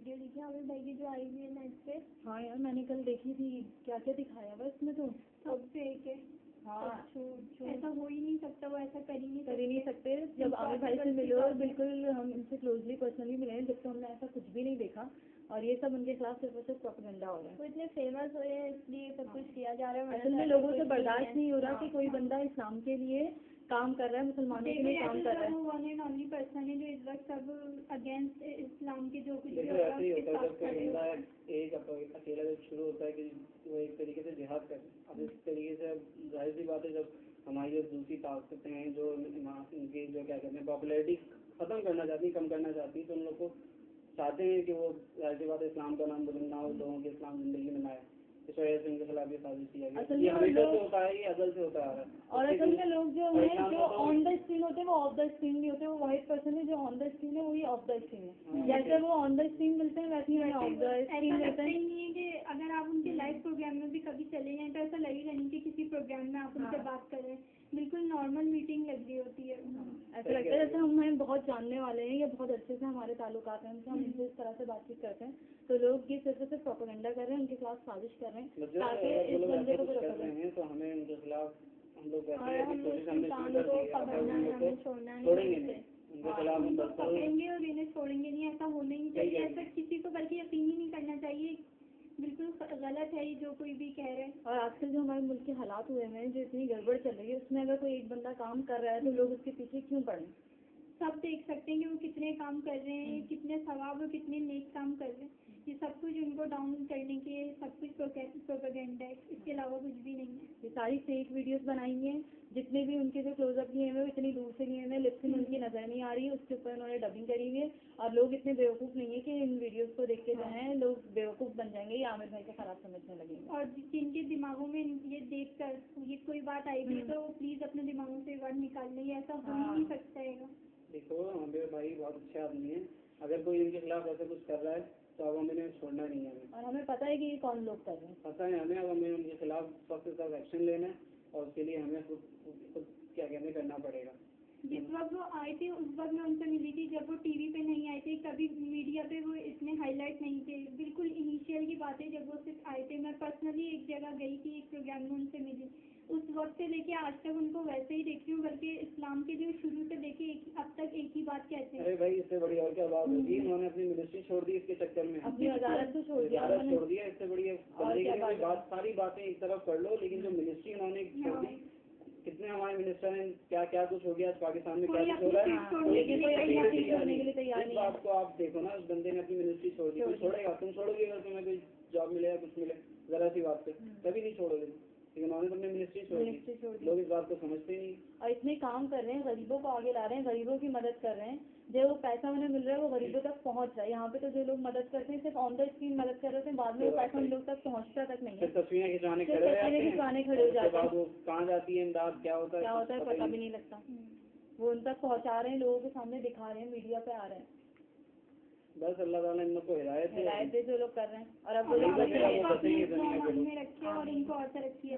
Video देखी आमिर भाई की जो आई हुई है नेट पे? हाँ यार मैंने कल देखी थी, क्या क्या दिखाया हुआ इसमें तो सब फेक है। हाँ ऐसा हो ही नहीं सकता, वो ऐसा कर ही नहीं सकते। जब आमिर भाई से मिलो और बिल्कुल हम इनसे क्लोजली पर्सनली मिले हैं, जब तो हमने ऐसा कुछ भी नहीं देखा, और ये सब उनके खिलाफ सिर्फ और सिर्फ प्रोपेगेंडा हो रहा है। वो इतने फेमस हुए हैं इसलिए सब कुछ किया जा रहा है। असल में लोगों से बर्दाश्त नहीं हो रहा कि कोई बंदा इस्लाम के लिए काम कर रहा है, मुसलमानों के लिए काम कर रहा है। वो वन एंड ओनली पर्सन है जो इस वक्त सब अगेंस्ट इस्लाम के जो कुछ भी ऐसे ही होता है। जब कोई बंदा एक अकेला जब शुरू होता है कि वो एक तरीके से जिहाद करे, अब इस तरीके से जाहिर सी बात है जब हमारी जो दूसरी ताकतें हैं जो इनकी जो क्या कहते हैं पॉपुलैरिटी खत्म करना चाहती, कम करना चाहती, तो उन लोग को चाहते हैं कि वो जाहिर सी बात है इस्लाम का नाम बुलंद ना हो, लोगों के इस्लाम जिंदगी में ना आए, इस वजह से उनके खिलाफ ये साजिश किया गया। ये हमेशा से होता है, ये अजल से होता आ रहा है। और असल में लोग जो हैं जो ऑन द स्क्रीन होते हैं वो ऑफ द स्क्रीन नहीं होते, वो वाइट पर्सन है जो ऑन द स्क्रीन है वही ऑफ द स्क्रीन है। जैसे वो ऑन द स्क्रीन मिलते हैं वैसे ही ऑफ द स्क्रीन मिलते हैं। नहीं है कि अगर आप उनके लाइव प्रोग्राम में भी कभी चले जाएं तो ऐसा लगेगा नहीं कि किसी प्रोग्राम में आप उनसे बात कर रहे हैं, बिल्कुल नॉर्मल मीटिंग लग रही होती है। ऐसा लगता है जैसे हम बहुत जानने वाले हैं या बहुत अच्छे से हमारे ताल्लुकात हैं उनसे, हम इनसे इस तरह से बातचीत करते हैं, तो लोग ये सिर्फ सिर्फ प्रोपेगेंडा कर रहे हैं, उनके खिलाफ साजिश कर रहे हैं ताकि इस बंदे को कर रहे हैं, तो हमें उनके खिलाफ हम लोग छोड़ेंगे उनके खिलाफ हम पकड़ेंगे और इन्हें छोड़ेंगे नहीं, ऐसा होना ही चाहिए। ऐसा किसी को बल्कि यकीन ही नहीं करना चाहिए, बिल्कुल गलत है ये जो कोई भी कह रहे हैं। और आजकल जो हमारे मुल्क के हालात हुए हैं, जो इतनी गड़बड़ चल रही है, उसमें अगर कोई एक बंदा काम कर रहा है तो लोग उसके पीछे क्यों पड़े? सब देख सकते हैं कि वो कितने काम कर रहे हैं, कितने सवाब और कितने नेक काम कर रहे हैं। ये सब कुछ उनको डाउन करने के सब कुछ प्रोपेगेंडा है, इसके अलावा कुछ भी नहीं है। ये सारी फेक वीडियोस बनाई हैं, जितने भी उनके जो क्लोजअप लिए हैं वो इतनी दूर से लिए हैं, लिप्स में उनकी नजर नहीं आ रही है, उसके ऊपर उन्होंने डबिंग करी हुई है। और लोग इतने बेवकूफ नहीं है कि इन वीडियोस को देख के जो है लोग बेवकूफ बन जाएंगे या आमिर भाई को खराब समझने लगेंगे। और जिनके दिमागों में ये देख कर ये कोई बात आएगी तो प्लीज अपने दिमागों से वर्ड निकाल लें, ऐसा हो ही नहीं सकता है। देखो आमिर भाई बहुत अच्छे आदमी है, अगर कोई इनके खिलाफ ऐसा कुछ कर रहा है तो अब हमें इन्हें छोड़ना नहीं है हमें, और हमें पता है कि ये कौन लोग कर रहे हैं, पता है हमें। अब हमें उनके खिलाफ सख्त से सख्त एक्शन लेना है और उसके लिए हमें खुद क्या कहने करना पड़ेगा। जिस वक्त वो आए थे उस वक्त मैं उनसे मिली थी, जब वो टीवी पे नहीं आए थे, कभी मीडिया पे वो इतने हाईलाइट नहीं थे, बिल्कुल इनिशियल की बात है जब वो सिर्फ आए थे। मैं पर्सनली एक जगह गई थी, एक प्रोग्राम में उनसे मिली, उस वक्त से लेके आज तक उनको वैसे ही देखती हूँ, बल्कि इस्लाम के जो शुरू से लेके अब तक एक ही बात कहते हैं। अरे भाई इससे बड़ी और क्या बात होगी, उन्होंने अपनी मिनिस्ट्री छोड़ दी इसके चक्कर में, अपनी वजारत तो छोड़ दिया, इससे बड़ी बात सारी बातें एक तरफ कर लो, लेकिन जो मिनिस्ट्री उन्होंने छोड़ दी, कितने हमारे मिनिस्टर हैं, क्या क्या कुछ हो गया पाकिस्तान में, क्या कुछ हो रहा है, इस बात को आप देखो ना, उस बंदे ने अपनी मिनिस्ट्री छोड़ दी, कोई छोड़ेगा? तुम छोड़ोगे अगर तुम्हें कोई जॉब मिले या कुछ मिले, जरा सी बात पे कभी नहीं छोड़ोगे, लेकिन उन्होंने अपनी मिनिस्ट्री छोड़ दी। लोग इस बात को समझते ही नहीं और इतने काम कर रहे हैं, गरीबों को आगे ला रहे हैं, गरीबों की मदद कर रहे हैं, जो वो पैसा उन्हें मिल रहा है वो गरीबों तक पहुंच रहा है। यहाँ पे तो जो लोग मदद करते हैं सिर्फ ऑन द स्क्रीन मदद कर रहे हैं, बाद में वो पैसा उन लोग तक पहुँचता तक नहीं है, तस्वीरें खिंचवाने खड़े हो जाते हैं, कहाँ जाती है इमदाद, क्या होता है पता भी नहीं लगता। वो उन तक पहुँचा रहे हैं, लोगों के सामने दिखा रहे हैं, मीडिया पे आ रहे हैं। बस अल्लाह ताला इन लोग को हिदायत दे जो लोग कर रहे हैं। और अब में रखे और इनको और तरक्की है।